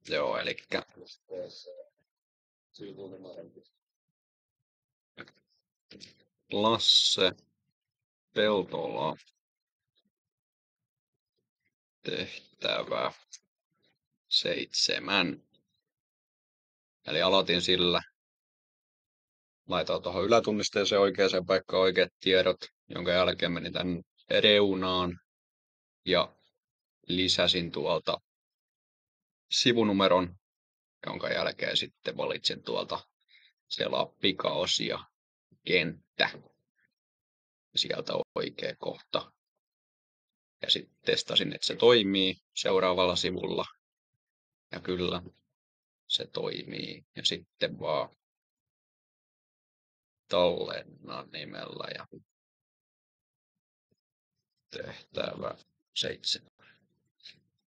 Joo, eli Lasse Peltola tehtävä 7. Eli aloitin sillä, laitoin tuohon ylätunnisteeseen oikeaan paikkaan oikeat tiedot, jonka jälkeen menin tän reunaan ja lisäsin tuolta sivunumeron, jonka jälkeen sitten valitsin tuolta selaa pikaosia kenttä. Sieltä oikea kohta. Ja sitten testasin, että se toimii seuraavalla sivulla. Ja kyllä se toimii. Ja sitten vaan tallennan nimellä ja tehtävä 7.